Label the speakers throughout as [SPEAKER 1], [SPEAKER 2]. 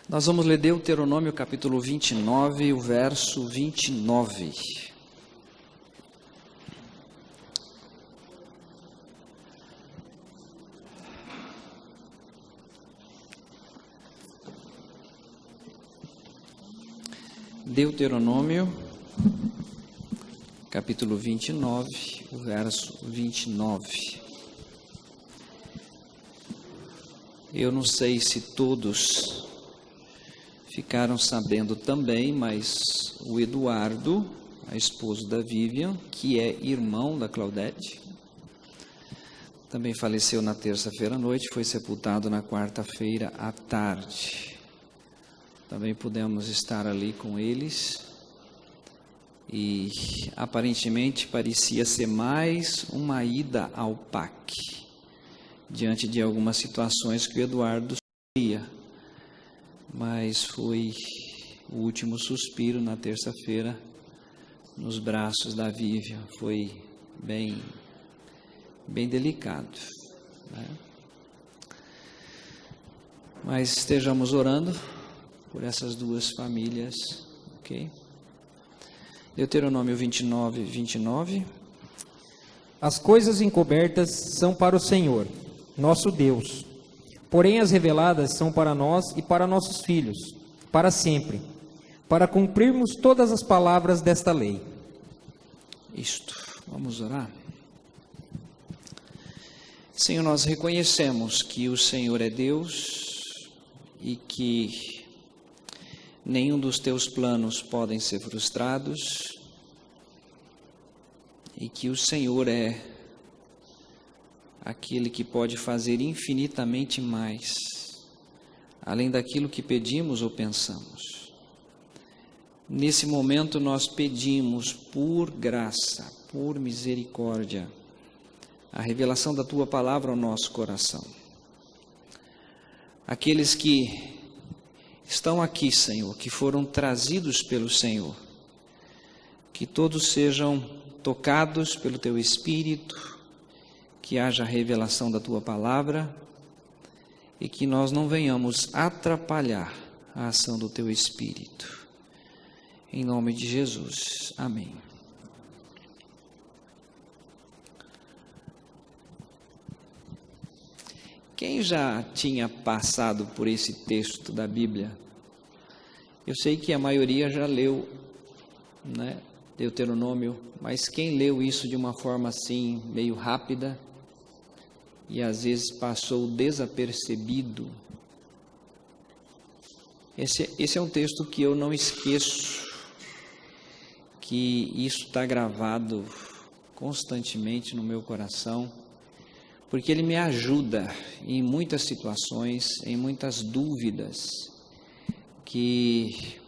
[SPEAKER 1] Nós vamos ler Deuteronômio capítulo 29, o verso 29. Deuteronômio capítulo 29, o verso 29. Eu não sei se todos ficaram sabendo também, mas o Eduardo, a esposa da Vivian, que é irmão da Claudete, também faleceu na terça-feira à noite, foi sepultado na quarta-feira à tarde. Também pudemos estar ali com eles e aparentemente parecia ser mais uma ida ao PAC, diante de algumas situações que o Eduardo sofria. Mas foi o último suspiro na terça-feira nos braços da Vivian. Foi bem delicado, né? Mas estejamos orando por essas duas famílias, ok? Deuteronômio 29, 29.
[SPEAKER 2] As coisas encobertas são para o Senhor, nosso Deus. Porém, as reveladas são para nós e para nossos filhos, para sempre, para cumprirmos todas as palavras desta lei.
[SPEAKER 1] Isto. Vamos orar? Senhor, nós reconhecemos que o Senhor é Deus e que nenhum dos teus planos podem ser frustrados e que o Senhor é aquele que pode fazer infinitamente mais, além daquilo que pedimos ou pensamos. Nesse momento nós pedimos por graça, por misericórdia, a revelação da Tua palavra ao nosso coração. Aqueles que estão aqui, Senhor, que foram trazidos pelo Senhor, que todos sejam tocados pelo Teu Espírito, que haja revelação da Tua palavra e que nós não venhamos atrapalhar a ação do Teu Espírito. Em nome de Jesus. Amém. Quem já tinha passado por esse texto da Bíblia? Eu sei que a maioria já leu, né, Deuteronômio, mas quem leu isso de uma forma assim, meio rápida, e às vezes passou desapercebido? Esse é um texto que eu não esqueço, que isso está gravado constantemente no meu coração, porque ele me ajuda em muitas situações, em muitas dúvidas que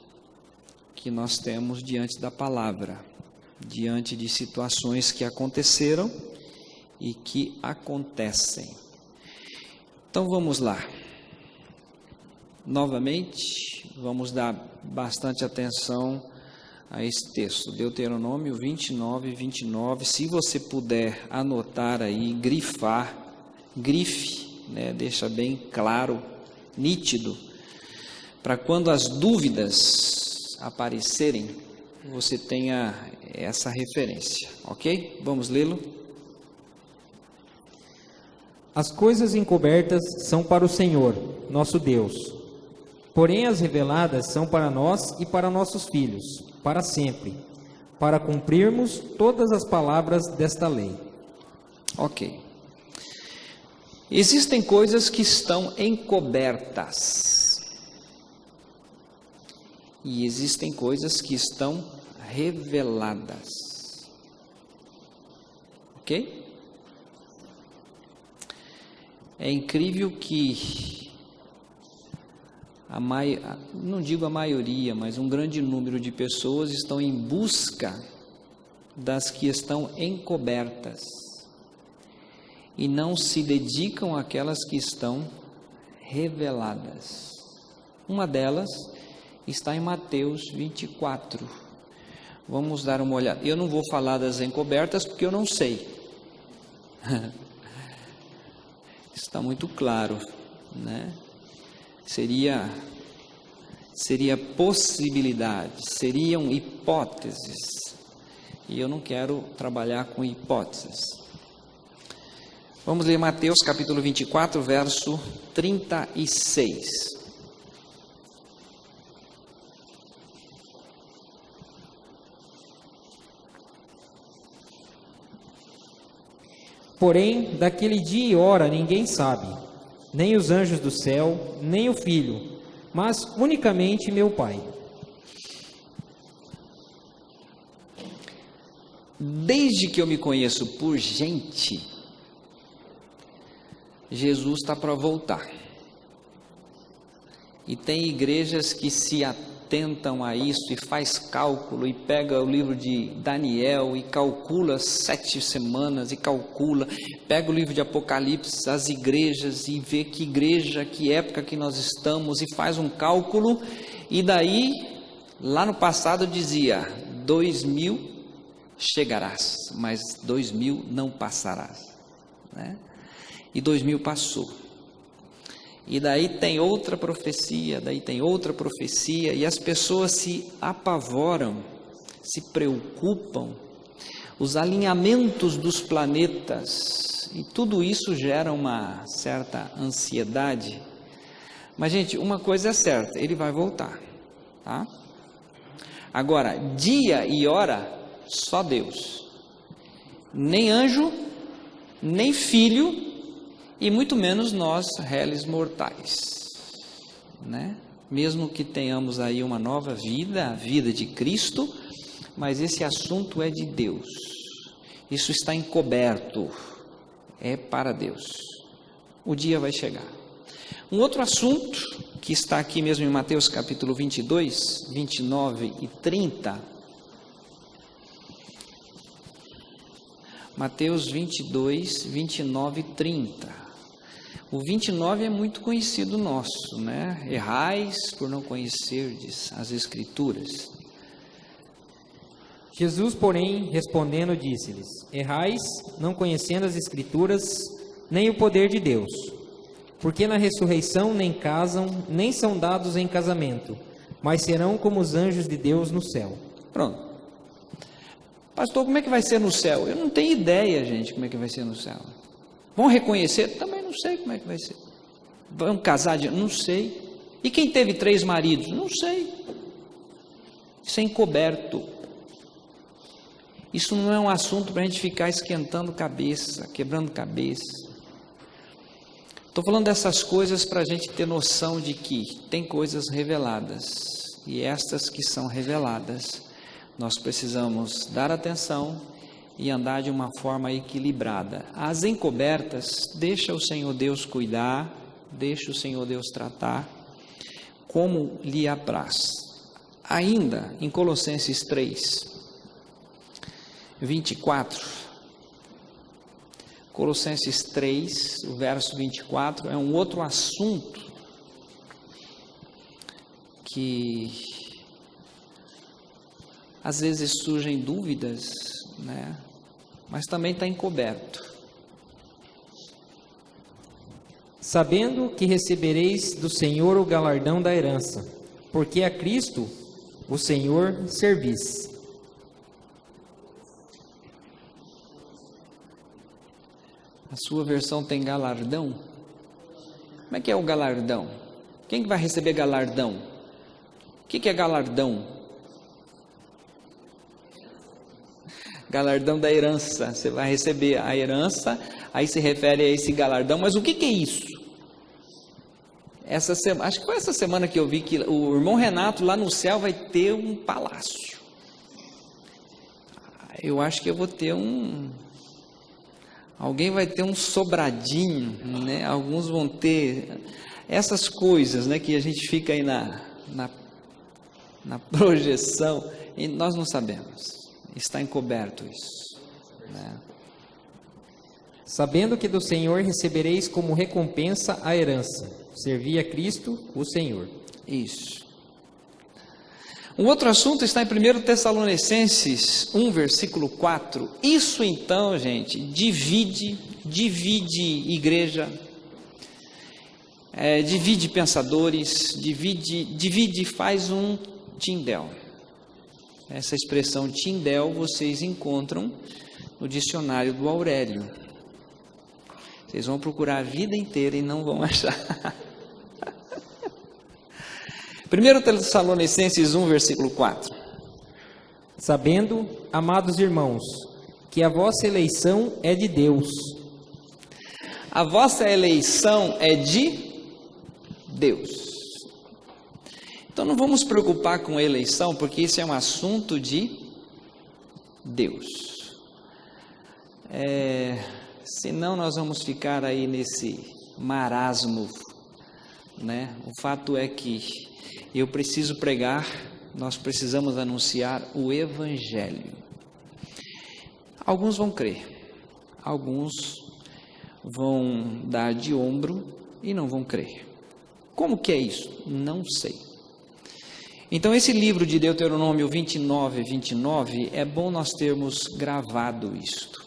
[SPEAKER 1] nós temos diante da palavra, diante de situações que aconteceram e que acontecem. Então vamos lá. Novamente, vamos dar bastante atenção a esse texto, Deuteronômio 29, 29. Se você puder anotar aí, grifar, grife, né, deixa bem claro, nítido, para quando as dúvidas aparecerem, você tenha essa referência, ok? Vamos lê-lo.
[SPEAKER 2] As coisas encobertas são para o Senhor, nosso Deus. Porém, as reveladas são para nós e para nossos filhos, para sempre, para cumprirmos todas as palavras desta lei.
[SPEAKER 1] Ok. Existem coisas que estão encobertas. E existem coisas que estão reveladas. Ok? É incrível que não digo a maioria, mas um grande número de pessoas estão em busca das que estão encobertas e não se dedicam àquelas que estão reveladas. Uma delas está em Mateus 24. Vamos dar uma olhada. Eu não vou falar das encobertas porque eu não sei. Está muito claro, né? Seria seria possibilidade, seriam hipóteses. E eu não quero trabalhar com hipóteses. Vamos ler Mateus capítulo 24, verso 36.
[SPEAKER 2] Porém, daquele dia e hora ninguém sabe, nem os anjos do céu, nem o Filho, mas unicamente meu Pai.
[SPEAKER 1] Desde que eu me conheço por gente, Jesus está para voltar. E tem igrejas que se atentam a isso e faz cálculo e pega o livro de Daniel e calcula 7 semanas e calcula, pega o livro de Apocalipse, as igrejas e vê que igreja, que época que nós estamos e faz um cálculo. E daí, lá no passado dizia, 2000 chegarás, mas 2000 não passarás, né? E 2000 passou. E daí tem outra profecia, daí tem outra profecia, e as pessoas se apavoram, se preocupam, os alinhamentos dos planetas, e tudo isso gera uma certa ansiedade. Mas, gente, uma coisa é certa, ele vai voltar, tá? Agora, dia e hora, só Deus. Nem anjo, nem filho, e muito menos nós, réis mortais, né? Mesmo que tenhamos aí uma nova vida, a vida de Cristo, mas esse assunto é de Deus. Isso está encoberto, é para Deus. O dia vai chegar. Um outro assunto que está aqui mesmo em Mateus capítulo 22, 29 e 30. Mateus 22, 29 e 30. O 29 é muito conhecido nosso, né? Errais por não conhecerdes as Escrituras.
[SPEAKER 2] Jesus, porém, respondendo, disse-lhes: Errais, não conhecendo as Escrituras, nem o poder de Deus. Porque na ressurreição nem casam, nem são dados em casamento, mas serão como os anjos de Deus no céu.
[SPEAKER 1] Pronto. Pastor, como é que vai ser no céu? Eu não tenho ideia, gente, como é que vai ser no céu. Vão reconhecer? Também não sei como é que vai ser. Vão casar? Não sei. E quem teve 3 maridos? Não sei. Isso é encoberto. Isso não é um assunto para a gente ficar esquentando cabeça, quebrando cabeça. Estou falando dessas coisas para a gente ter noção de que tem coisas reveladas. E estas que são reveladas, nós precisamos dar atenção e andar de uma forma equilibrada. As encobertas, deixa o Senhor Deus cuidar, deixa o Senhor Deus tratar, como lhe apraz. Ainda em Colossenses 3, 24, Colossenses 3, o verso 24, é um outro assunto que às vezes surgem dúvidas, né? Mas também está encoberto.
[SPEAKER 2] Sabendo que recebereis do Senhor o galardão da herança, porque a Cristo, o Senhor, servis.
[SPEAKER 1] A sua versão tem galardão? Como é que é o galardão? Quem que vai receber galardão? O que é galardão? Galardão da herança. Você vai receber a herança, aí se refere a esse galardão. Mas o que é isso? Essa semana, acho que foi essa semana que eu vi que o irmão Renato lá no céu vai ter um palácio. Eu acho que eu vou ter alguém vai ter um sobradinho, né? Alguns vão ter essas coisas, né? Que a gente fica aí na projeção e nós não sabemos. Está encoberto isso, né?
[SPEAKER 2] Sabendo que do Senhor recebereis como recompensa a herança, servi a Cristo, o Senhor.
[SPEAKER 1] Isso. Um outro assunto está em 1 Tessalonicenses 1, versículo 4. Isso então, gente, divide igreja. divide pensadores, divide, faz um tindel. Essa expressão tindel vocês encontram no dicionário do Aurélio. Vocês vão procurar a vida inteira e não vão achar. 1 Tessalonicenses 1, versículo 4.
[SPEAKER 2] Sabendo, amados irmãos, que a vossa eleição é de Deus.
[SPEAKER 1] A vossa eleição é de Deus. Então não vamos preocupar com a eleição, porque isso é um assunto de Deus. Senão nós vamos ficar aí nesse marasmo, né? O fato é que eu preciso pregar, nós precisamos anunciar o Evangelho. Alguns vão crer, alguns vão dar de ombro e não vão crer. Como que é isso? Não sei. Então esse livro de Deuteronômio 29, é bom nós termos gravado isto.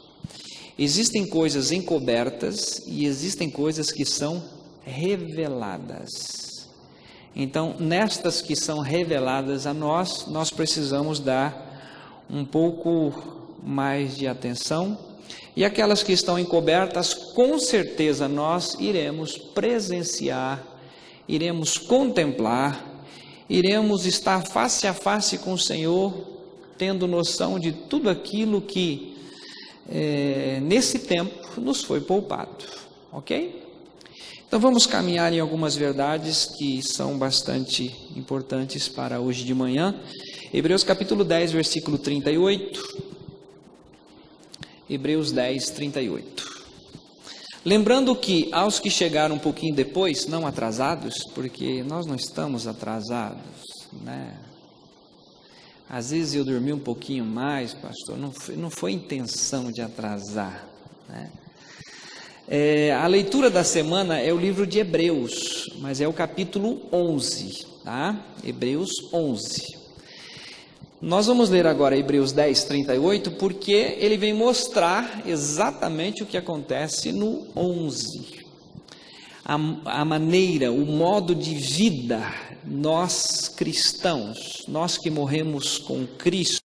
[SPEAKER 1] Existem coisas encobertas e existem coisas que são reveladas. Então, nestas que são reveladas a nós precisamos dar um pouco mais de atenção. E aquelas que estão encobertas, com certeza nós iremos presenciar, iremos contemplar, iremos estar face a face com o Senhor, tendo noção de tudo aquilo que nesse tempo nos foi poupado, ok? Então vamos caminhar em algumas verdades que são bastante importantes para hoje de manhã. Hebreus capítulo 10, versículo 38. Hebreus 10, 38. Lembrando que aos que chegaram um pouquinho depois, não atrasados, porque nós não estamos atrasados, né? Às vezes eu dormi um pouquinho mais, pastor, não foi intenção de atrasar, né? A leitura da semana é o livro de Hebreus, mas é o capítulo 11, tá? Hebreus 11. Nós vamos ler agora Hebreus 10, 38, porque ele vem mostrar exatamente o que acontece no 11. A maneira, o modo de vida, nós cristãos, nós que morremos com Cristo,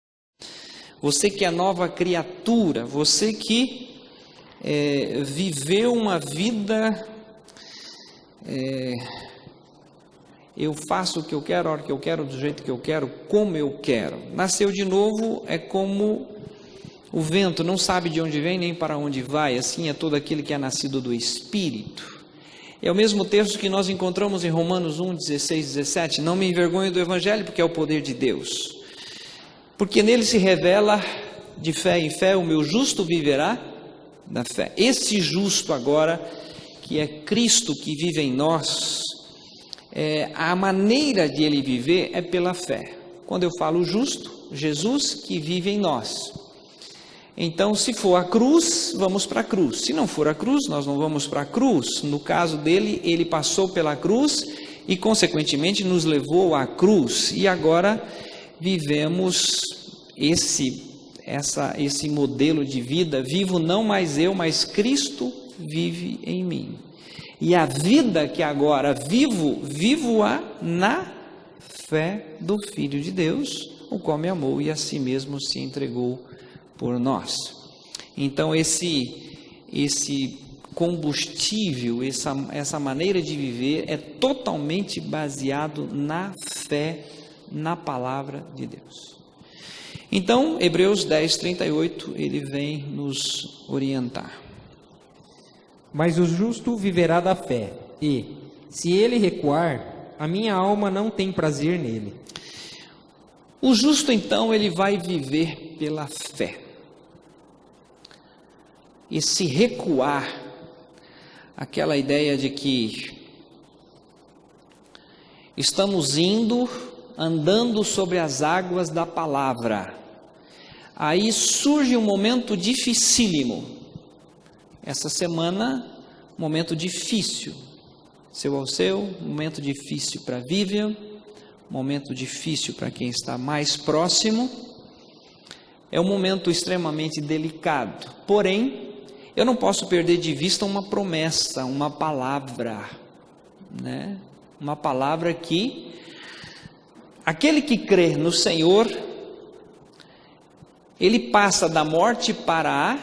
[SPEAKER 1] você que é nova criatura, você que viveu uma vida, eu faço o que eu quero, a hora que eu quero, do jeito que eu quero, como eu quero. Nasceu de novo é como o vento, não sabe de onde vem nem para onde vai, assim é todo aquele que é nascido do Espírito. É o mesmo texto que nós encontramos em Romanos 1, 16, 17, não me envergonho do Evangelho, porque é o poder de Deus. Porque nele se revela de fé em fé, o meu justo viverá da fé. Esse justo agora, que é Cristo que vive em nós, a maneira de ele viver é pela fé. Quando eu falo justo, Jesus que vive em nós. Então, se for a cruz, vamos para a cruz. Se não for a cruz, nós não vamos para a cruz. No caso dele, ele passou pela cruz e, consequentemente, nos levou à cruz. E agora vivemos esse modelo de vida. Vivo não mais eu, mas Cristo vive em mim. E a vida que agora vivo-a na fé do Filho de Deus, o qual me amou e a si mesmo se entregou por nós. Então esse combustível, essa maneira de viver é totalmente baseado na fé, na palavra de Deus. Então, Hebreus 10, 38, ele vem nos orientar.
[SPEAKER 2] Mas o justo viverá da fé, e, se ele recuar, a minha alma não tem prazer nele.
[SPEAKER 1] O justo, então, ele vai viver pela fé. E se recuar, aquela ideia de que estamos andando sobre as águas da palavra, aí surge um momento dificílimo. Essa semana, momento difícil, seu ao seu, momento difícil para a Vivian, momento difícil para quem está mais próximo, é um momento extremamente delicado, porém, eu não posso perder de vista uma promessa, uma palavra, né? Uma palavra que aquele que crê no Senhor, ele passa da morte para a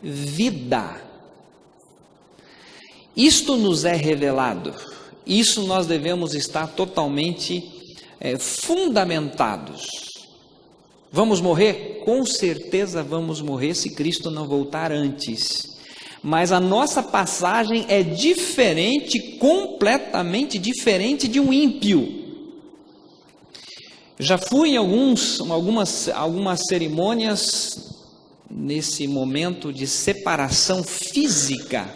[SPEAKER 1] vida. Isto nos é revelado, isso nós devemos estar totalmente fundamentados. Vamos morrer? Com certeza vamos morrer se Cristo não voltar antes. Mas a nossa passagem é diferente, completamente diferente de um ímpio. Já fui em algumas cerimônias nesse momento de separação física,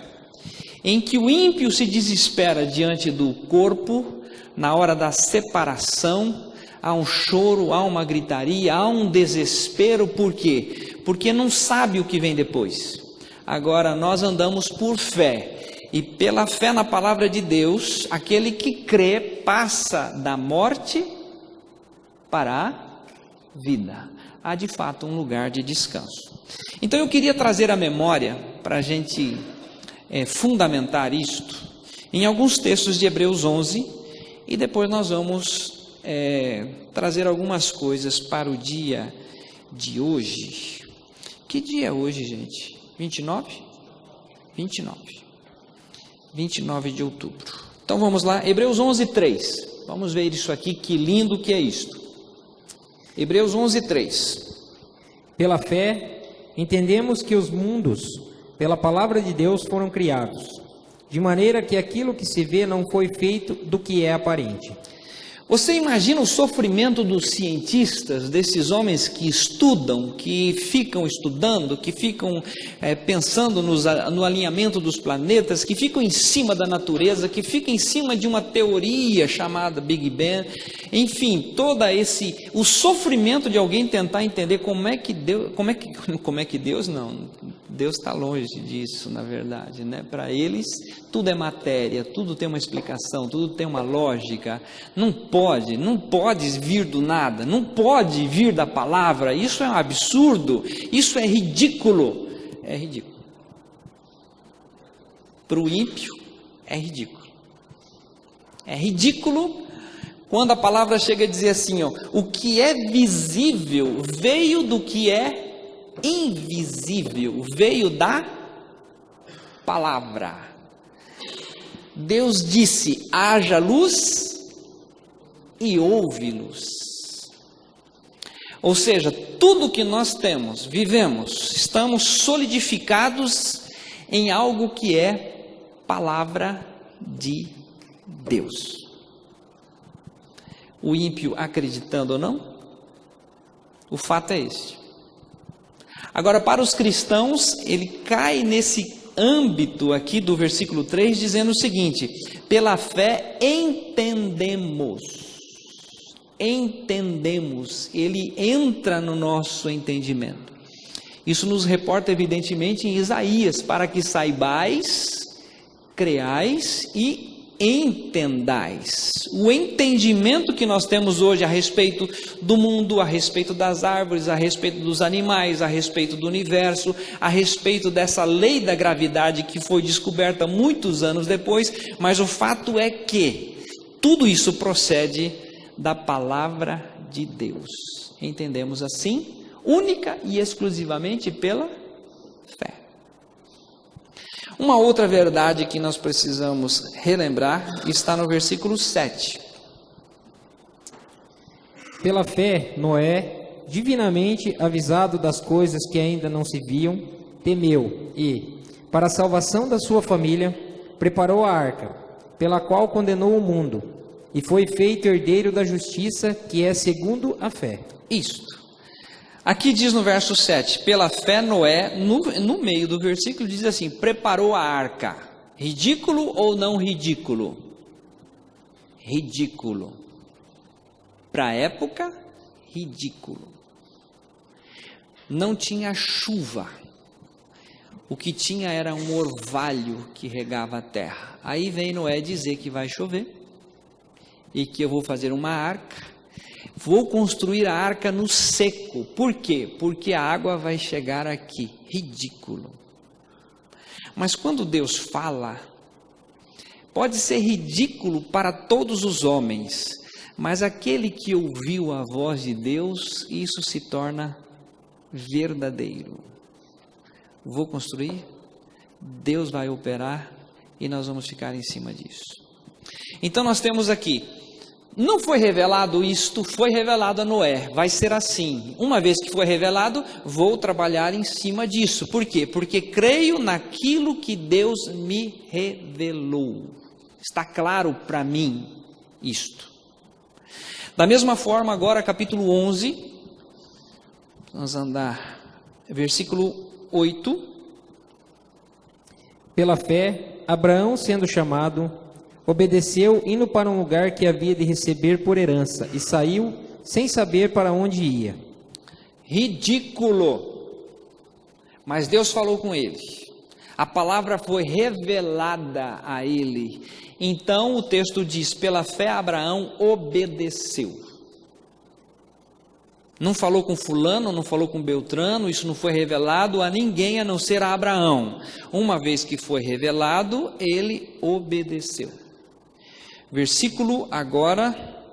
[SPEAKER 1] em que o ímpio se desespera diante do corpo, na hora da separação, há um choro, há uma gritaria, há um desespero. Por quê? Porque não sabe o que vem depois. Agora nós andamos por fé, e pela fé na palavra de Deus, aquele que crê passa da morte para a vida. Há de fato um lugar de descanso. Então eu queria trazer à memória, para a gente fundamentar isto, em alguns textos de Hebreus 11, e depois nós vamos trazer algumas coisas para o dia de hoje. Que dia é hoje, gente? 29? 29 de outubro. Então vamos lá, Hebreus 11, 3. Vamos ver isso aqui, que lindo que é isto. Hebreus 11, 3.
[SPEAKER 2] Pela fé, entendemos que os mundos, pela palavra de Deus, foram criados, de maneira que aquilo que se vê não foi feito do que é aparente.
[SPEAKER 1] Você imagina o sofrimento dos cientistas, desses homens que estudam, que ficam estudando, que ficam pensando no alinhamento dos planetas, que ficam em cima da natureza, que ficam em cima de uma teoria chamada Big Bang, enfim, o sofrimento de alguém tentar entender como é que Deus não, Deus está longe disso, na verdade, né? Para eles tudo é matéria, tudo tem uma explicação, tudo tem uma lógica. Não pode vir do nada, não pode vir da palavra. Isso é um absurdo, isso é ridículo. É ridículo. Para o ímpio é ridículo. É ridículo quando a palavra chega a dizer assim, ó, o que é visível veio do que é invisível, veio da palavra. Deus disse, haja luz, e houve luz. Ou seja, tudo que nós temos, vivemos, estamos solidificados em algo que é palavra de Deus. O ímpio acreditando ou não, o fato é esse. Agora, para os cristãos, ele cai nesse âmbito aqui do versículo 3, dizendo o seguinte: pela fé entendemos, ele entra no nosso entendimento. Isso nos reporta evidentemente em Isaías, para que saibais, creais e entendais. O entendimento que nós temos hoje a respeito do mundo, a respeito das árvores, a respeito dos animais, a respeito do universo, a respeito dessa lei da gravidade que foi descoberta muitos anos depois, mas o fato é que tudo isso procede da palavra de Deus. Entendemos assim, única e exclusivamente pela fé. Uma outra verdade que nós precisamos relembrar está no versículo 7.
[SPEAKER 2] Pela fé, Noé, divinamente avisado das coisas que ainda não se viam, temeu e, para a salvação da sua família, preparou a arca, pela qual condenou o mundo, e foi feito herdeiro da justiça, que é segundo a fé.
[SPEAKER 1] Isto. Aqui diz no verso 7, pela fé Noé, no meio do versículo diz assim, preparou a arca. Ridículo ou não ridículo? Ridículo. Para a época, ridículo. Não tinha chuva. O que tinha era um orvalho que regava a terra. Aí vem Noé dizer que vai chover e que eu vou fazer uma arca. Vou construir a arca no seco. Por quê? Porque a água vai chegar aqui. Ridículo. Mas quando Deus fala, pode ser ridículo para todos os homens, mas aquele que ouviu a voz de Deus, isso se torna verdadeiro. Vou construir, Deus vai operar e nós vamos ficar em cima disso. Então nós temos aqui, não foi revelado isto, foi revelado a Noé, vai ser assim. Uma vez que foi revelado, vou trabalhar em cima disso. Por quê? Porque creio naquilo que Deus me revelou. Está claro para mim isto. Da mesma forma, agora capítulo 11, vamos andar, versículo 8.
[SPEAKER 2] Pela fé, Abraão, sendo chamado, obedeceu, indo para um lugar que havia de receber por herança, e saiu sem saber para onde ia.
[SPEAKER 1] Ridículo! Mas Deus falou com ele. A palavra foi revelada a ele. Então o texto diz, pela fé Abraão obedeceu. Não falou com fulano, não falou com Beltrano, isso não foi revelado a ninguém a não ser a Abraão. Uma vez que foi revelado, ele obedeceu. Versículo agora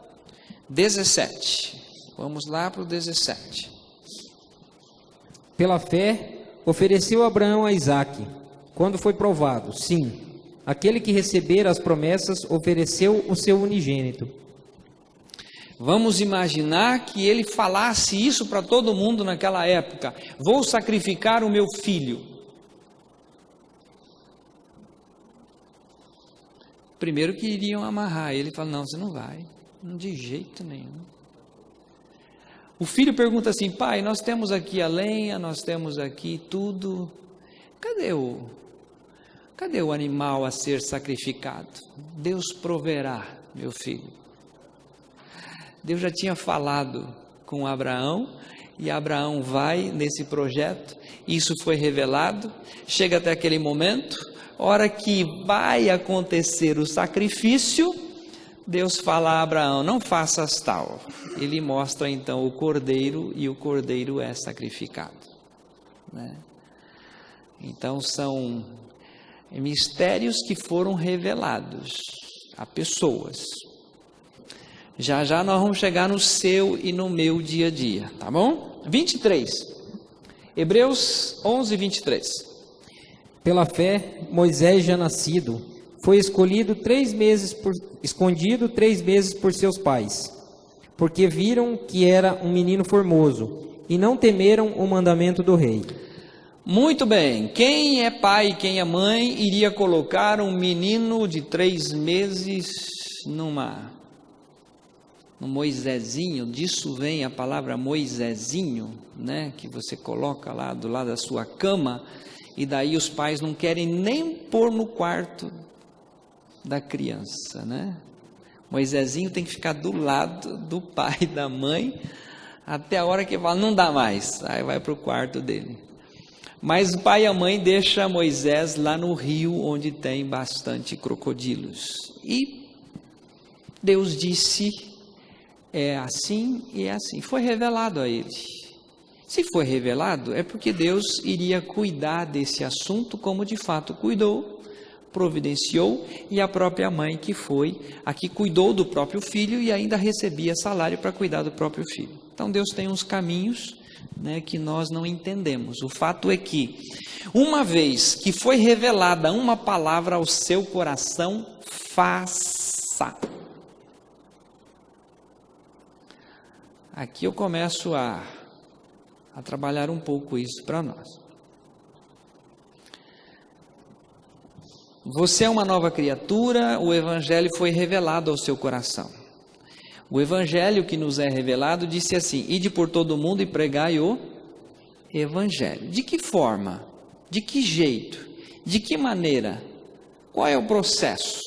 [SPEAKER 1] 17. Vamos lá para o 17.
[SPEAKER 2] Pela fé, ofereceu Abraão a Isaque, quando foi provado, sim, aquele que recebera as promessas ofereceu o seu unigênito.
[SPEAKER 1] Vamos imaginar que ele falasse isso para todo mundo naquela época. Vou sacrificar o meu filho. Primeiro que iriam amarrar ele, fala, não, você não vai, de jeito nenhum. O filho pergunta assim, pai, nós temos aqui a lenha, nós temos aqui tudo, cadê o animal a ser sacrificado? Deus proverá, meu filho. Deus já tinha falado com Abraão, e Abraão vai nesse projeto, isso foi revelado, chega até aquele momento, hora que vai acontecer o sacrifício, Deus fala a Abraão, não faças tal. Ele mostra então o cordeiro, e o cordeiro é sacrificado, né? Então são mistérios que foram revelados a pessoas. Já já nós vamos chegar no seu e no meu dia a dia, tá bom? 23, Hebreus 11, 23.
[SPEAKER 2] Pela fé, Moisés já nascido, foi escondido 3 meses por seus pais, porque viram que era um menino formoso, e não temeram o mandamento do rei.
[SPEAKER 1] Muito bem, quem é pai e quem é mãe iria colocar um menino de 3 meses num Moisésinho? Disso vem a palavra Moisésinho, né? Que você coloca lá do lado da sua cama, e daí os pais não querem nem pôr no quarto da criança, né? Moisésinho tem que ficar do lado do pai e da mãe, até a hora que fala, não dá mais, aí vai para o quarto dele. Mas o pai e a mãe deixam Moisés lá no rio, onde tem bastante crocodilos. E Deus disse, é assim e é assim. Foi revelado a ele. Se foi revelado, é porque Deus iria cuidar desse assunto, como de fato cuidou, providenciou, e a própria mãe que foi, a que cuidou do próprio filho e ainda recebia salário para cuidar do próprio filho. Então Deus tem uns caminhos, né, que nós não entendemos. O fato é que, uma vez que foi revelada uma palavra ao seu coração, faça. Aqui eu começo a trabalhar um pouco isso para nós. Você é uma nova criatura, o Evangelho foi revelado ao seu coração. O Evangelho que nos é revelado disse assim, ide por todo o mundo e pregai o Evangelho. De que forma? De que jeito? De que maneira? Qual é o processo?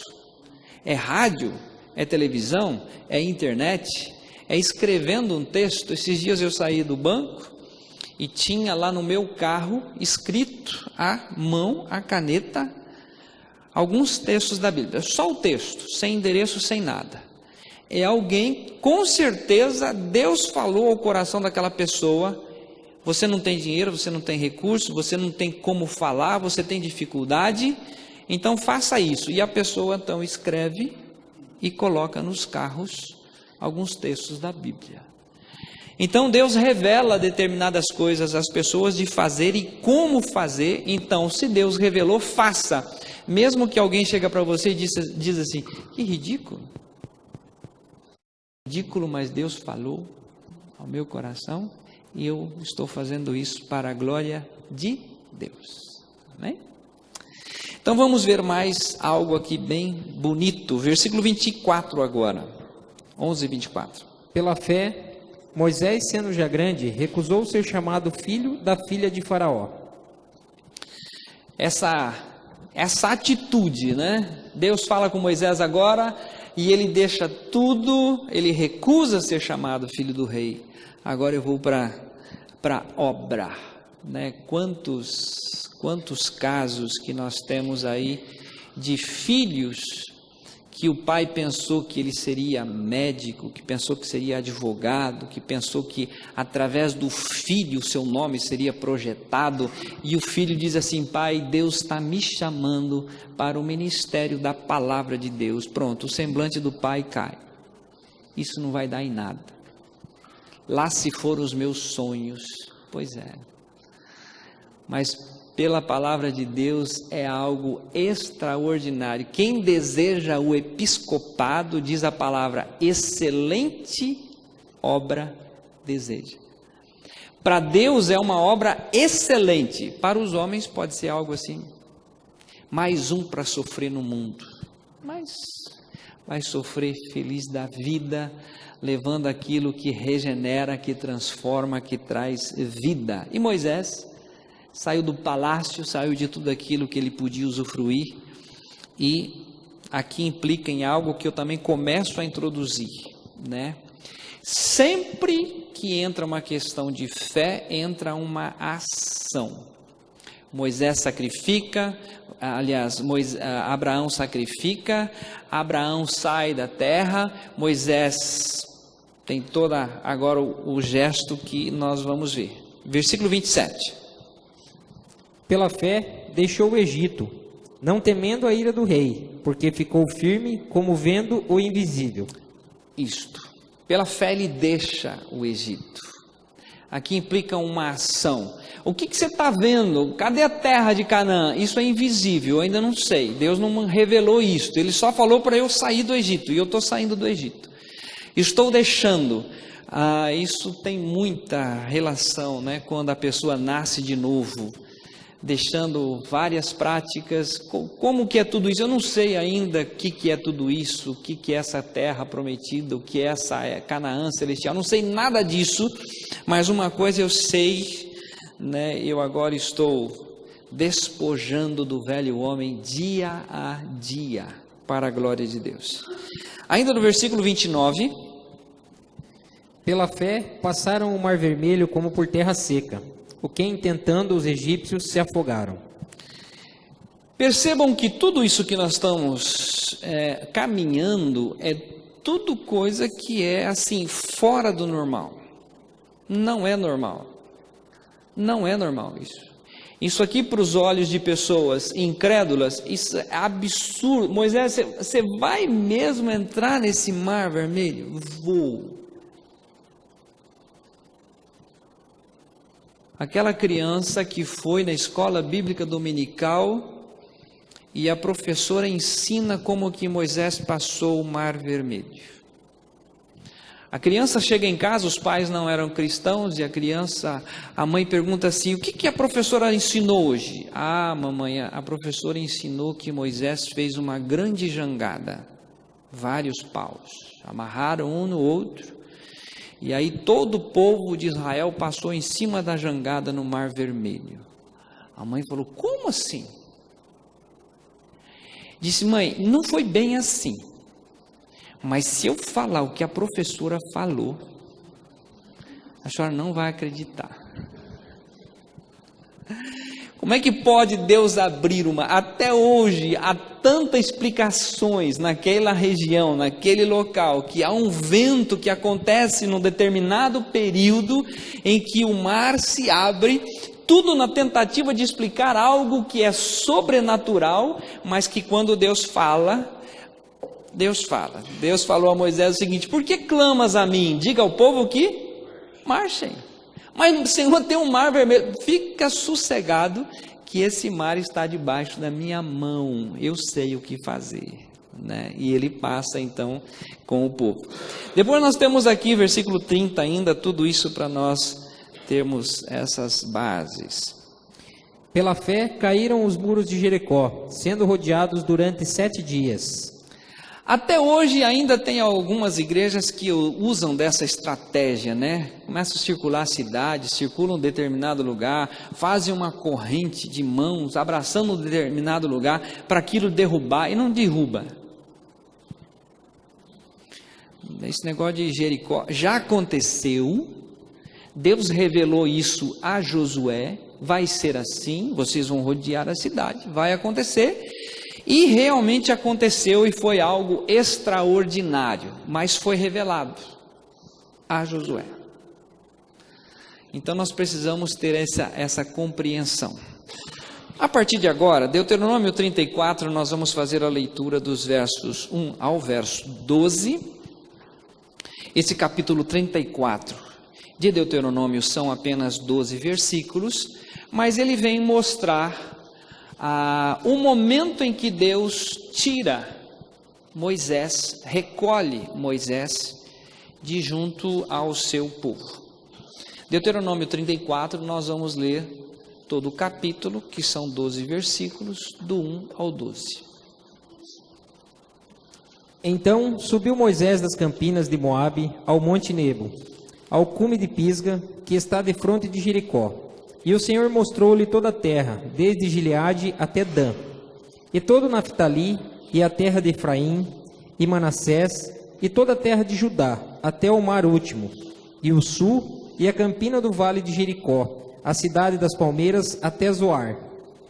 [SPEAKER 1] É rádio? É televisão? É internet? É escrevendo um texto? Esses dias eu saí do banco e tinha lá no meu carro escrito à mão, a caneta, alguns textos da Bíblia. Só o texto, sem endereço, sem nada. É alguém, com certeza, Deus falou ao coração daquela pessoa, você não tem dinheiro, você não tem recurso, você não tem como falar, você tem dificuldade, Então faça isso. E a pessoa então escreve e coloca nos carros alguns textos da Bíblia. Então Deus revela determinadas coisas às pessoas de fazer e como fazer. Então, se Deus revelou, faça. Mesmo que alguém chega para você e diz assim, que ridículo. Ridículo, mas Deus falou ao meu coração e eu estou fazendo isso para a glória de Deus. Amém? Então vamos ver mais algo aqui bem bonito. Versículo 24 agora. 11 e 24.
[SPEAKER 2] Pela fé, Moisés, sendo já grande, recusou ser chamado filho da filha de Faraó. Essa atitude, né? Deus fala com Moisés agora e ele deixa tudo, ele recusa ser chamado filho do rei. Agora eu vou para obra, né? Quantos casos que nós temos aí de filhos que o pai pensou que ele seria médico, que pensou que seria advogado, que pensou que através do filho o seu nome seria projetado, e o filho diz assim, pai, Deus está me chamando para o ministério da palavra de Deus. Pronto, o semblante do pai cai. Isso não vai dar em nada. Lá se foram os meus sonhos. Pois é. Mas pela palavra de Deus é algo extraordinário. Quem deseja o episcopado, diz a palavra, excelente obra deseja. Para Deus é uma obra excelente. Para os homens pode ser algo assim. Mais um para sofrer no mundo. Mas vai sofrer feliz da vida, levando aquilo que regenera, que transforma, que traz vida. E Moisés saiu do palácio, saiu de tudo aquilo que ele podia usufruir, e aqui implica em algo que eu também começo a introduzir, né? Sempre que entra uma questão de fé, entra uma ação. Moisés sacrifica, aliás, Abraão sacrifica, Abraão sai da terra, Moisés tem toda agora o gesto que nós vamos ver. Versículo 27. Pela fé, deixou o Egito, não temendo a ira do rei, porque ficou firme como vendo o invisível.
[SPEAKER 1] Isto. Pela fé ele deixa o Egito. Aqui implica uma ação. O que você está vendo? Cadê a terra de Canaã? Isso é invisível, eu ainda não sei. Deus não revelou isso. Ele só falou para eu sair do Egito, e eu estou saindo do Egito. Estou deixando. Isso tem muita relação, né? Quando a pessoa nasce de novo, deixando várias práticas. Como que é tudo isso? Eu não sei ainda o que é tudo isso, o que é essa terra prometida, o que é essa Canaã celestial. Não sei nada disso, mas uma coisa eu sei, né? Eu agora estou despojando do velho homem dia a dia, para a glória de Deus. Ainda no versículo 29.
[SPEAKER 2] Pela fé passaram o mar vermelho como por terra seca, o que intentando os egípcios se afogaram.
[SPEAKER 1] Percebam que tudo isso que nós estamos caminhando é tudo coisa que é assim, fora do normal. Não é normal. Não é normal isso. Isso aqui para os olhos de pessoas incrédulas, isso é absurdo. Moisés, você vai mesmo entrar nesse mar vermelho? Vou. Aquela criança que foi na escola bíblica dominical e a professora ensina como que Moisés passou o mar vermelho. A criança chega em casa, os pais não eram cristãos e a mãe pergunta assim, o que a professora ensinou hoje? Mamãe, a professora ensinou que Moisés fez uma grande jangada, vários paus, amarraram um no outro. E aí todo o povo de Israel passou em cima da jangada no Mar Vermelho. A mãe falou, como assim? Disse, mãe, não foi bem assim. Mas se eu falar o que a professora falou, a senhora não vai acreditar. Como é que pode Deus abrir uma... Até hoje há tantas explicações naquela região, naquele local, que há um vento que acontece num determinado período em que o mar se abre, tudo na tentativa de explicar algo que é sobrenatural, mas que quando Deus fala. Deus falou a Moisés o seguinte: por que clamas a mim? Diga ao povo que marchem. Mas Senhor, tem um mar vermelho. Fica sossegado que esse mar está debaixo da minha mão. Eu sei o que fazer. Né? E ele passa então com o povo. Depois nós temos aqui, versículo 30 ainda, tudo isso para nós termos essas bases.
[SPEAKER 2] Pela fé caíram os muros de Jericó, sendo rodeados durante 7 dias.
[SPEAKER 1] Até hoje ainda tem algumas igrejas que usam dessa estratégia, né? Começam a circular a cidade, circulam em determinado lugar, fazem uma corrente de mãos, abraçando um determinado lugar, para aquilo derrubar, e não derruba. Esse negócio de Jericó já aconteceu, Deus revelou isso a Josué, vai ser assim, vocês vão rodear a cidade, vai acontecer. E realmente aconteceu e foi algo extraordinário, mas foi revelado a Josué. Então nós precisamos ter essa compreensão. A partir de agora, Deuteronômio 34, nós vamos fazer a leitura dos versos 1 ao verso 12. Esse capítulo 34 de Deuteronômio são apenas 12 versículos, mas ele vem mostrar o momento em que Deus tira Moisés, recolhe Moisés de junto ao seu povo. Deuteronômio 34, nós vamos ler todo o capítulo, que são 12 versículos, do 1 ao 12.
[SPEAKER 2] Então subiu Moisés das campinas de Moabe ao monte Nebo, ao cume de Pisga, que está defronte de Jericó. E o Senhor mostrou-lhe toda a terra, desde Gileade até Dan, e todo Naftali, e a terra de Efraim, e Manassés, e toda a terra de Judá, até o mar último, e o sul, e a campina do vale de Jericó, a cidade das palmeiras até Zoar.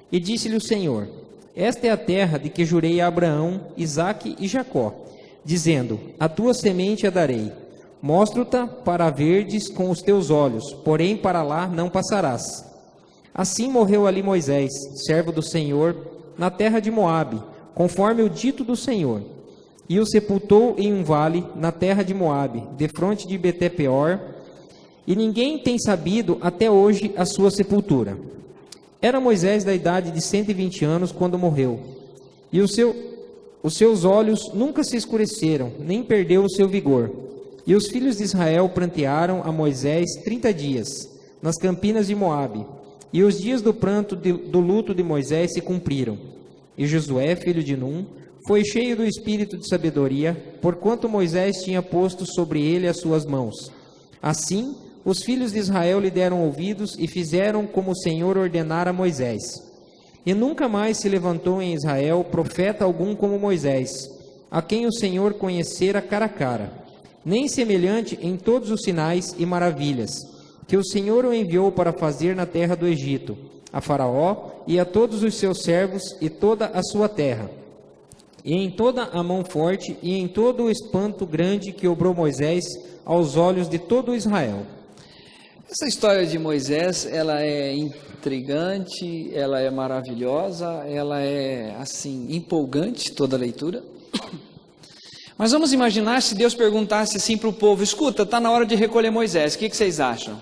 [SPEAKER 2] E disse-lhe o Senhor: esta é a terra de que jurei a Abraão, Isaque e Jacó, dizendo: a tua semente a darei. Mostro-te para verdes com os teus olhos, porém para lá não passarás. Assim morreu ali Moisés, servo do Senhor, na terra de Moabe, conforme o dito do Senhor. E o sepultou em um vale, na terra de Moabe, defronte de Beté-peor, e ninguém tem sabido até hoje a sua sepultura. Era Moisés da idade de 120 anos quando morreu, e os seus olhos nunca se escureceram, nem perdeu o seu vigor. E os filhos de Israel prantearam a Moisés 30 dias, nas campinas de Moabe. E os dias do pranto do luto de Moisés se cumpriram. E Josué, filho de Num, foi cheio do espírito de sabedoria, porquanto Moisés tinha posto sobre ele as suas mãos. Assim, os filhos de Israel lhe deram ouvidos e fizeram como o Senhor ordenara a Moisés. E nunca mais se levantou em Israel profeta algum como Moisés, a quem o Senhor conhecera cara a cara, nem semelhante em todos os sinais e maravilhas que o Senhor o enviou para fazer na terra do Egito, a Faraó e a todos os seus servos e toda a sua terra, e em toda a mão forte e em todo o espanto grande que obrou Moisés aos olhos de todo Israel.
[SPEAKER 1] Essa história de Moisés, ela é intrigante, ela é maravilhosa, ela é assim empolgante, toda a leitura. Mas vamos imaginar se Deus perguntasse assim para o povo: escuta, está na hora de recolher Moisés, o que vocês acham?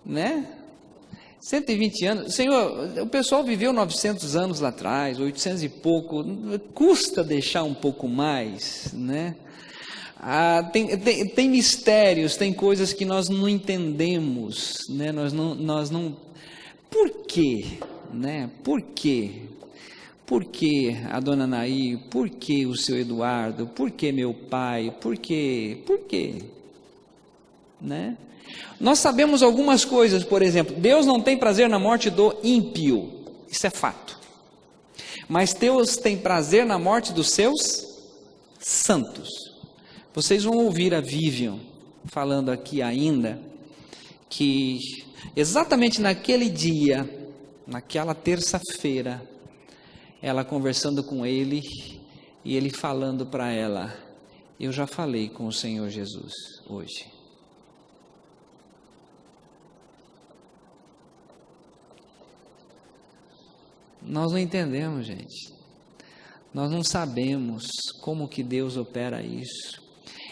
[SPEAKER 1] Né? 120 anos, Senhor, o pessoal viveu 900 anos lá atrás, 800 e pouco, custa deixar um pouco mais, né? Tem mistérios, tem coisas que nós não entendemos, né? Nós não, por quê, né? Por quê? Por que a dona Naí? Por que o seu Eduardo? Por que meu pai? Por quê? Por quê? Né? Nós sabemos algumas coisas, por exemplo, Deus não tem prazer na morte do ímpio, isso é fato. Mas Deus tem prazer na morte dos seus santos. Vocês vão ouvir a Vivian falando aqui ainda, que exatamente naquele dia, naquela terça-feira, ela conversando com ele, e ele falando para ela: eu já falei com o Senhor Jesus hoje. Nós não entendemos, gente. Nós não sabemos como que Deus opera isso.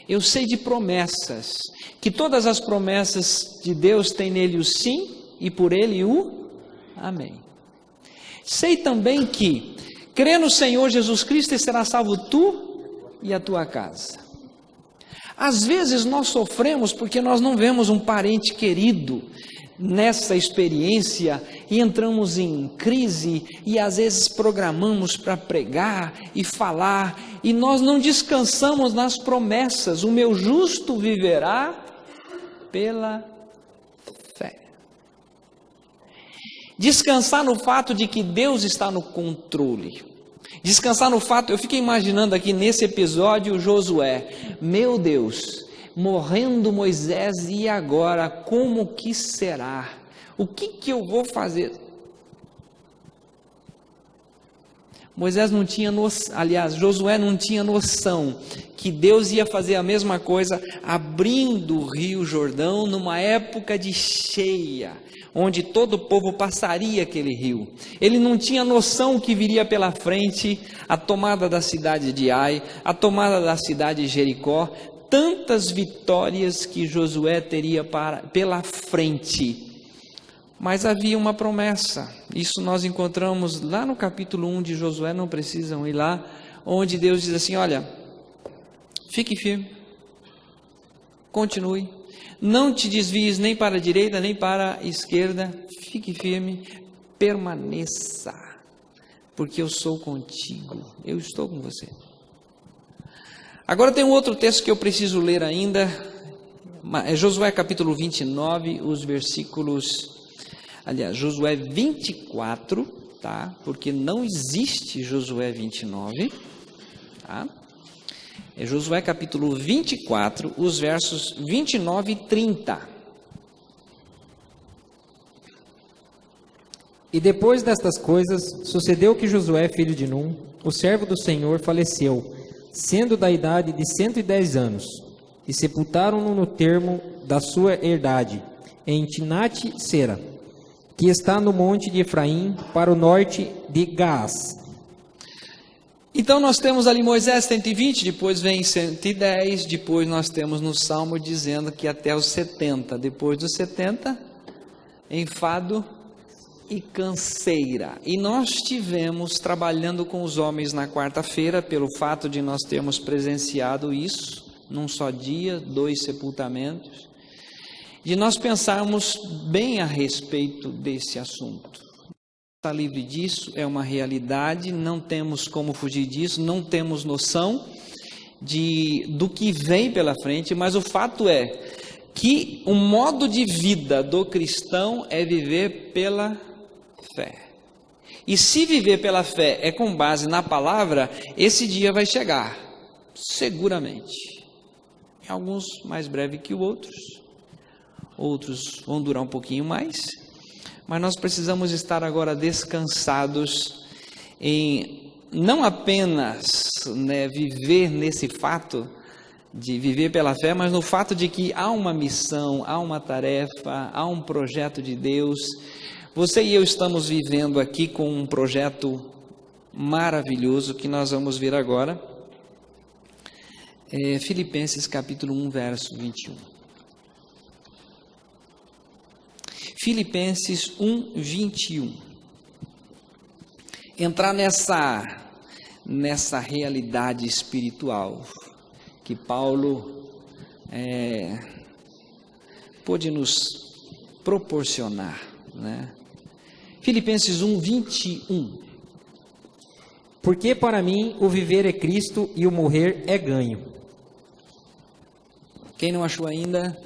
[SPEAKER 1] Eu sei de promessas, que todas as promessas de Deus têm nele o sim e por ele o amém. Sei também que crê no Senhor Jesus Cristo e será salvo tu e a tua casa. Às vezes nós sofremos porque nós não vemos um parente querido nessa experiência e entramos em crise e às vezes programamos para pregar e falar e nós não descansamos nas promessas. O meu justo viverá pela fé. Descansar no fato de que Deus está no controle. Descansar no fato, eu fiquei imaginando aqui nesse episódio Josué, meu Deus, morrendo Moisés, e agora como que será? O que eu vou fazer? Moisés não tinha noção, aliás, Josué não tinha noção que Deus ia fazer a mesma coisa abrindo o rio Jordão numa época de cheia, onde todo o povo passaria aquele rio. Ele não tinha noção que viria pela frente a tomada da cidade de Ai, a tomada da cidade de Jericó, tantas vitórias que Josué teria pela frente. Mas havia uma promessa, isso nós encontramos lá no capítulo 1 de Josué, não precisam ir lá, onde Deus diz assim, olha, fique firme, continue, não te desvies nem para a direita, nem para a esquerda, fique firme, permaneça, porque eu sou contigo, eu estou com você. Agora tem um outro texto que eu preciso ler ainda, é Josué capítulo 29, os versículos, aliás, Josué 24, tá? Porque não existe Josué 29, tá? É Josué capítulo 24, os versos 29 e 30.
[SPEAKER 2] E depois destas coisas, sucedeu que Josué, filho de Num, o servo do Senhor, faleceu, sendo da idade de 110 anos, e sepultaram-no no termo da sua herdade, em Timnat-Sera, que está no monte de Efraim, para o norte de Gaás.
[SPEAKER 1] Então nós temos ali Moisés 120, depois vem 110, depois nós temos no Salmo dizendo que até os 70, depois dos 70, enfado e canseira. E nós tivemos trabalhando com os homens na quarta-feira, pelo fato de nós termos presenciado isso, num só dia, 2 sepultamentos, de nós pensarmos bem a respeito desse assunto. Está livre disso, é uma realidade, não temos como fugir disso, não temos noção do que vem pela frente, mas o fato é que o modo de vida do cristão é viver pela fé. E se viver pela fé é com base na palavra, esse dia vai chegar, seguramente. Em alguns mais breve que outros vão durar um pouquinho mais, mas nós precisamos estar agora descansados em não apenas viver nesse fato de viver pela fé, mas no fato de que há uma missão, há uma tarefa, há um projeto de Deus. Você e eu estamos vivendo aqui com um projeto maravilhoso que nós vamos ver agora. Filipenses capítulo 1, verso 21. Filipenses 1, 21. Entrar nessa realidade espiritual que Paulo pôde nos proporcionar, né? Filipenses 1, 21.
[SPEAKER 2] Porque para mim o viver é Cristo e o morrer é ganho.
[SPEAKER 1] Quem não achou ainda,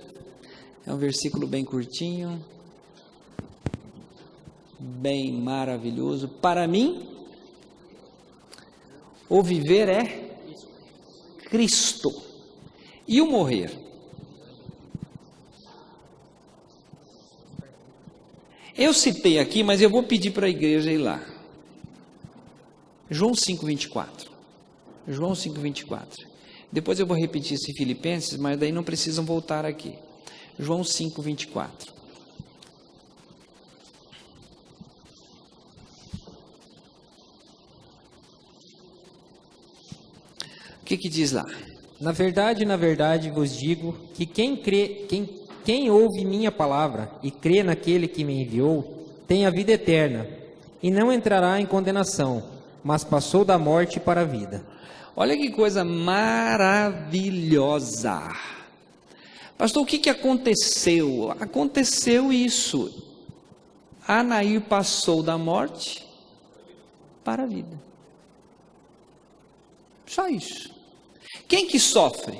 [SPEAKER 1] é um versículo bem curtinho, bem maravilhoso. Para mim, o viver é Cristo e o morrer. Eu citei aqui, mas eu vou pedir para a igreja ir lá. João 5:24. João 5:24. Depois eu vou repetir esse Filipenses, mas daí não precisam voltar aqui. João 5:24. que diz lá?
[SPEAKER 2] Na verdade vos digo que quem ouve minha palavra e crê naquele que me enviou, tem a vida eterna, e não entrará em condenação, mas passou da morte para a vida.
[SPEAKER 1] Olha que coisa maravilhosa. Pastor, o que aconteceu? Aconteceu isso. Anaí passou da morte para a vida. Só isso. Quem que sofre?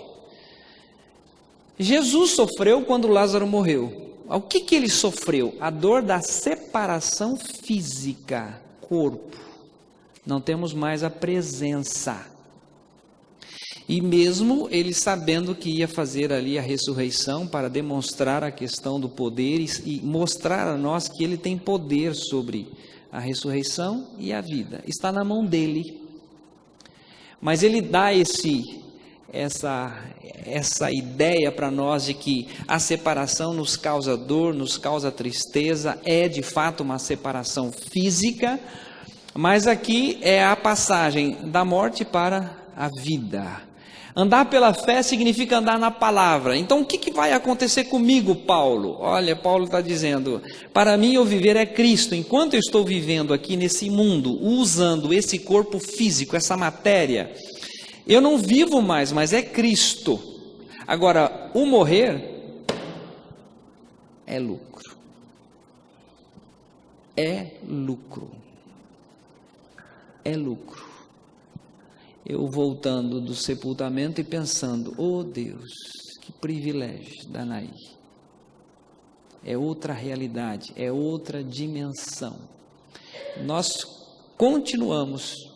[SPEAKER 1] Jesus sofreu quando Lázaro morreu. O que ele sofreu? A dor da separação física, corpo. Não temos mais a presença. E mesmo ele sabendo que ia fazer ali a ressurreição para demonstrar a questão do poder e mostrar a nós que ele tem poder sobre a ressurreição e a vida. Está na mão dele. Mas ele dá essa ideia para nós de que a separação nos causa dor, nos causa tristeza, é de fato uma separação física, mas aqui é a passagem da morte para a vida. Andar pela fé significa andar na palavra. Então o que vai acontecer comigo, Paulo? Olha, Paulo está dizendo, para mim o viver é Cristo. Enquanto eu estou vivendo aqui nesse mundo, usando esse corpo físico, essa matéria, eu não vivo mais, mas é Cristo. Agora, o morrer é lucro. É lucro. É lucro. Eu voltando do sepultamento e pensando, oh Deus, que privilégio da Anaí. É outra realidade, é outra dimensão. Nós continuamos.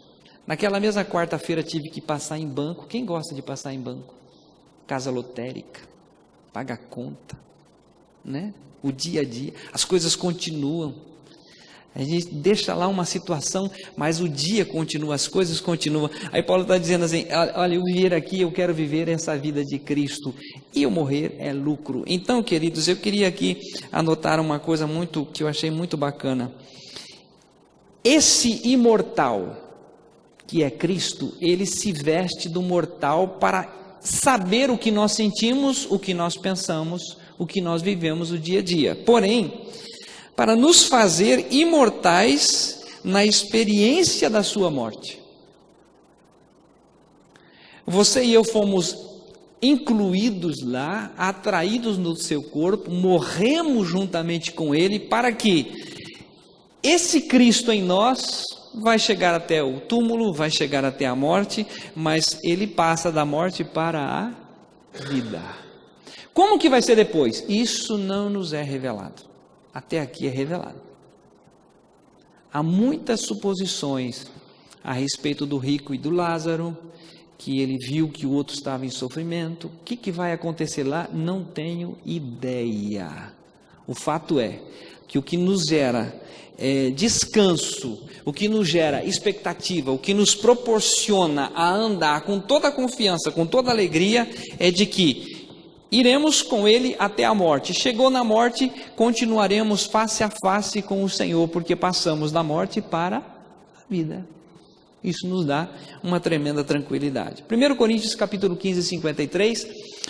[SPEAKER 1] Naquela mesma quarta-feira tive que passar em banco. Quem gosta de passar em banco? Casa lotérica, paga conta, né? O dia a dia, as coisas continuam. A gente deixa lá uma situação, mas o dia continua, as coisas continuam. Aí Paulo está dizendo assim, olha, eu viver aqui, eu quero viver essa vida de Cristo, e eu morrer é lucro. Então, queridos, eu queria aqui anotar uma coisa que eu achei muito bacana. Esse imortal, que é Cristo, ele se veste do mortal para saber o que nós sentimos, o que nós pensamos, o que nós vivemos o dia a dia. Porém, para nos fazer imortais na experiência da sua morte. Você e eu fomos incluídos lá, atraídos no seu corpo, morremos juntamente com ele, para que esse Cristo em nós vai chegar até o túmulo, vai chegar até a morte, mas ele passa da morte para a vida. Como que vai ser depois? Isso não nos é revelado. Até aqui é revelado. Há muitas suposições a respeito do rico e do Lázaro, que ele viu que o outro estava em sofrimento. O que vai acontecer lá? Não tenho ideia. O fato é que o que nos gera descanso, o que nos gera expectativa, o que nos proporciona a andar com toda a confiança, com toda a alegria, é de que iremos com ele até a morte. Chegou na morte, continuaremos face a face com o Senhor, porque passamos da morte para a vida. Isso nos dá uma tremenda tranquilidade. 1 Coríntios capítulo 15, 53,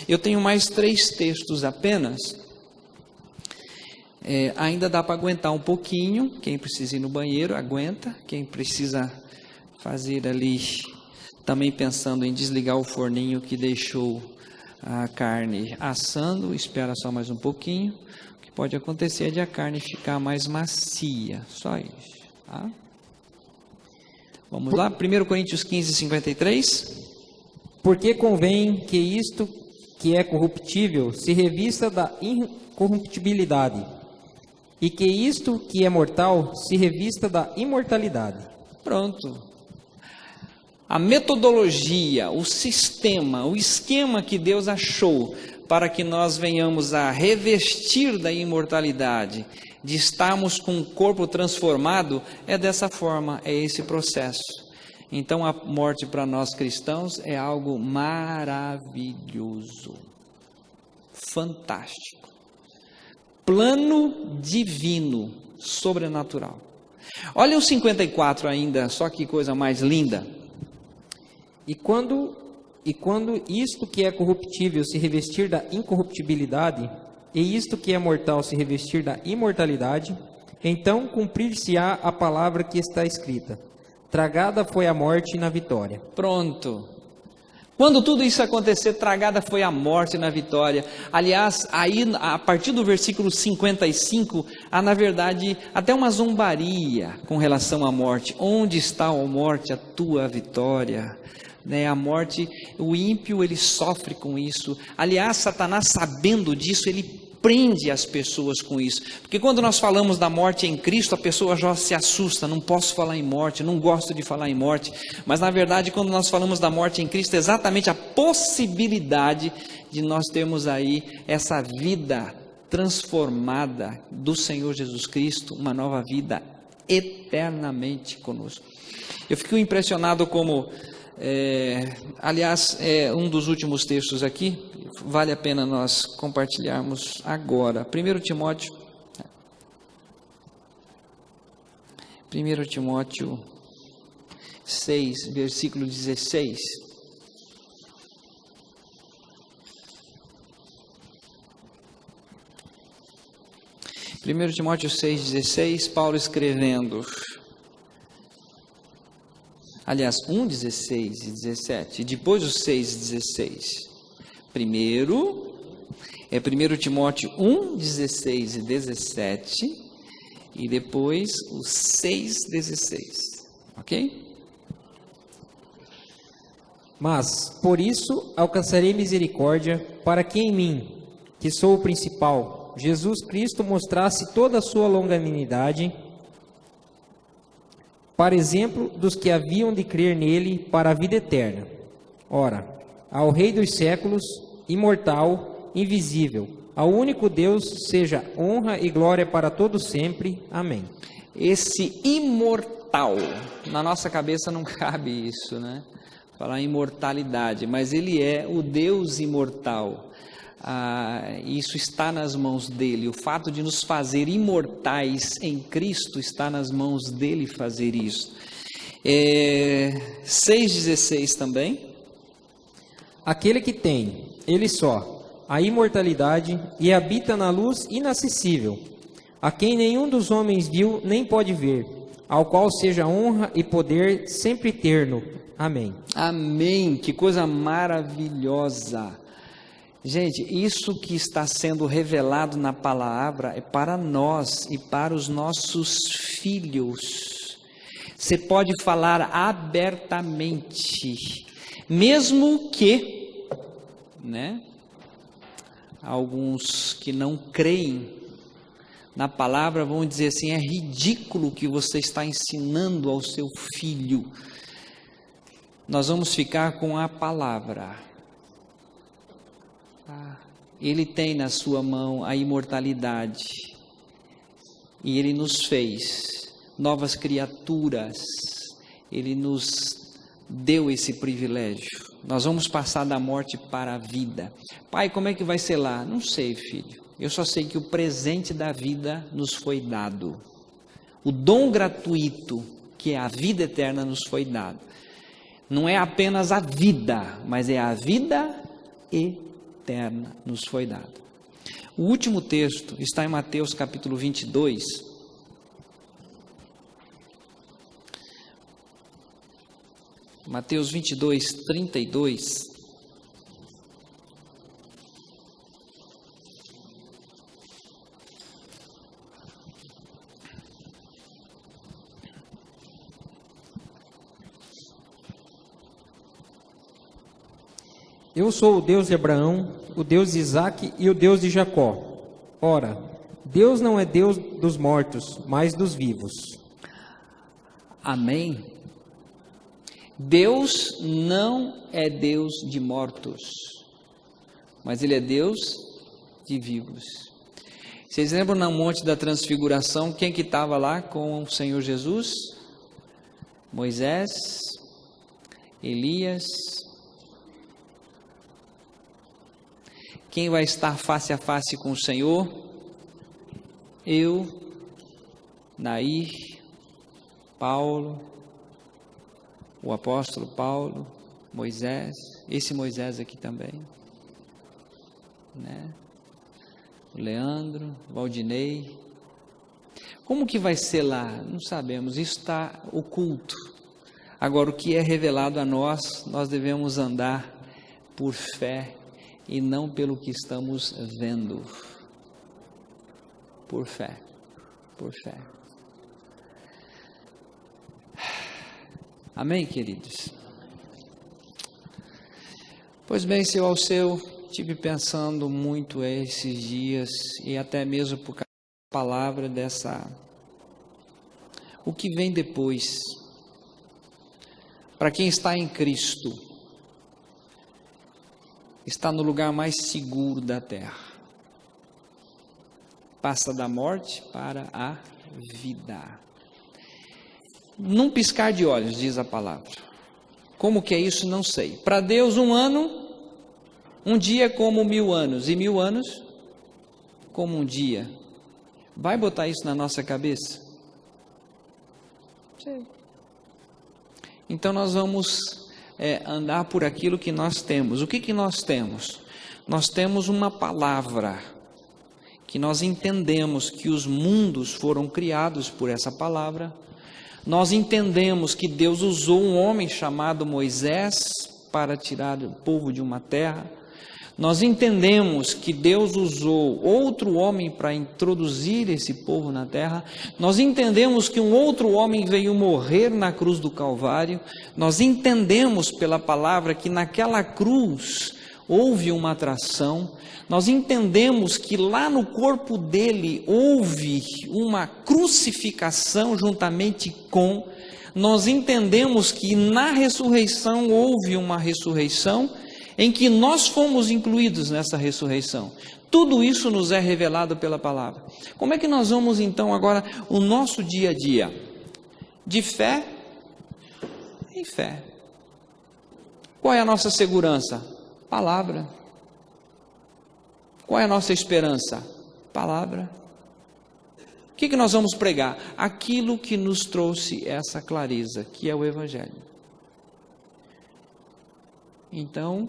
[SPEAKER 1] eu tenho mais 3 textos apenas. Ainda dá para aguentar um pouquinho. Quem precisa ir no banheiro, aguenta. Quem precisa fazer ali, também pensando em desligar o forninho que deixou a carne assando, espera só mais um pouquinho. O que pode acontecer é de a carne ficar mais macia, só isso, tá? Vamos lá, 1 Coríntios 15, 53.
[SPEAKER 2] Porque convém que isto que é corruptível se revista da incorruptibilidade, e que isto que é mortal se revista da imortalidade.
[SPEAKER 1] Pronto. A metodologia, o sistema, o esquema que Deus achou para que nós venhamos a revestir da imortalidade, de estarmos com um corpo transformado, é dessa forma, é esse processo. Então a morte para nós cristãos é algo maravilhoso, fantástico, plano divino, sobrenatural. Olha o 54 ainda, só que coisa mais linda.
[SPEAKER 2] E quando E quando isto que é corruptível se revestir da incorruptibilidade, e isto que é mortal se revestir da imortalidade, então cumprir-se-á a palavra que está escrita: tragada foi a morte na vitória.
[SPEAKER 1] Pronto. Quando tudo isso acontecer, tragada foi a morte na vitória. Aliás, aí a partir do versículo 55, há na verdade até uma zombaria com relação à morte. Onde está, ó morte, a tua vitória? A morte, o ímpio, ele sofre com isso. Aliás, Satanás, sabendo disso, ele prende as pessoas com isso, porque quando nós falamos da morte em Cristo, a pessoa já se assusta, não posso falar em morte, não gosto de falar em morte, mas na verdade quando nós falamos da morte em Cristo, é exatamente a possibilidade de nós termos aí essa vida transformada do Senhor Jesus Cristo, uma nova vida eternamente conosco. Eu fico impressionado como, aliás, um dos últimos textos aqui, vale a pena nós compartilharmos agora. 1 Timóteo 6, versículo 16. Primeiro Timóteo 6,16, Paulo escrevendo, aliás, 1,16 e 17, e depois o 6,16. Primeiro, é 1 Timóteo 1,16 e 17, e depois o 6,16, ok?
[SPEAKER 2] Mas, por isso, alcançarei misericórdia, para que em mim, que sou o principal, Jesus Cristo mostrasse toda a sua longanimidade, para exemplo dos que haviam de crer nele para a vida eterna. Ora, ao Rei dos séculos, imortal, invisível, ao único Deus, seja honra e glória para todos sempre. Amém.
[SPEAKER 1] Esse imortal, na nossa cabeça não cabe isso, né? Falar imortalidade, mas ele é o Deus imortal. Isso está nas mãos dele. O fato de nos fazer imortais em Cristo está nas mãos dele fazer isso. 6,16 também.
[SPEAKER 2] Aquele que tem, ele só, a imortalidade e habita na luz inacessível, a quem nenhum dos homens viu nem pode ver, ao qual seja honra e poder sempre eterno. Amém.
[SPEAKER 1] Amém. Que coisa maravilhosa. Gente, isso que está sendo revelado na palavra é para nós e para os nossos filhos. Você pode falar abertamente, mesmo que, alguns que não creem na palavra vão dizer assim: é ridículo o que você está ensinando ao seu filho. Nós vamos ficar com a palavra. Ele tem na sua mão a imortalidade e ele nos fez novas criaturas. Ele nos deu esse privilégio. Nós vamos passar da morte para a vida. Pai, como é que vai ser lá? Não sei, filho. Eu só sei que o presente da vida nos foi dado. O dom gratuito, que é a vida eterna, nos foi dado. Não é apenas a vida, mas é a vida eterna nos foi dada. O último texto está em Mateus capítulo 22. Mateus 22, 32.
[SPEAKER 2] Eu sou o Deus de Abraão, o Deus de Isaque e o Deus de Jacó. Ora, Deus não é Deus dos mortos, mas dos vivos.
[SPEAKER 1] Amém. Deus não é Deus de mortos, mas Ele é Deus de vivos. Vocês lembram no Monte da Transfiguração, quem que estava lá com o Senhor Jesus? Moisés, Elias. Quem vai estar face a face com o Senhor? Eu, Nair, Paulo, o apóstolo Paulo, Moisés. esse Moisés aqui também, né? O Leandro, Valdinei. Como que vai ser lá? Não sabemos, isso está oculto. Agora, o que é revelado a nós, nós devemos andar por fé e não pelo que estamos vendo. Por fé, por fé. Amém, queridos? Pois bem, seu Alceu, estive pensando muito esses dias e até mesmo por causa da palavra o que vem depois. Para quem está em Cristo, está no lugar mais seguro da terra. Passa da morte para a vida. Num piscar de olhos, diz a palavra. Como que é isso? Não sei. Para Deus, um dia é como 1000 anos, e 1000 anos como um dia. Vai botar isso na nossa cabeça? Sei. Então nós vamos andar por aquilo que nós temos. O que nós temos? Nós temos uma palavra, que nós entendemos que os mundos foram criados por essa palavra. Nós entendemos que Deus usou um homem chamado Moisés para tirar o povo de uma terra. Nós entendemos que Deus usou outro homem para introduzir esse povo na terra. Nós entendemos que um outro homem veio morrer na cruz do Calvário. Nós entendemos pela palavra que naquela cruz houve uma atração. Nós entendemos que lá no corpo dele houve uma crucificação juntamente com. Nós entendemos que na ressurreição houve uma ressurreição em que nós fomos incluídos nessa ressurreição. Tudo isso nos é revelado pela palavra. Como é que nós vamos então agora o nosso dia a dia? De fé em fé. Qual é a nossa segurança? Palavra. Qual é a nossa esperança? Palavra. O que nós vamos pregar? Aquilo que nos trouxe essa clareza, que é o Evangelho. Então,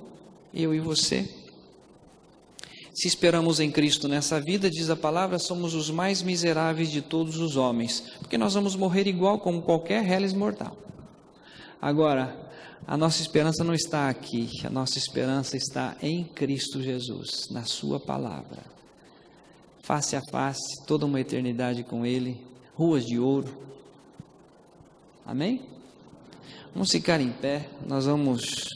[SPEAKER 1] eu e você, se esperamos em Cristo nessa vida, diz a palavra, somos os mais miseráveis de todos os homens, porque nós vamos morrer igual como qualquer reles mortal. Agora, a nossa esperança não está aqui, a nossa esperança está em Cristo Jesus, na sua palavra. Face a face, toda uma eternidade com Ele, ruas de ouro. Amém? Vamos ficar em pé, nós vamos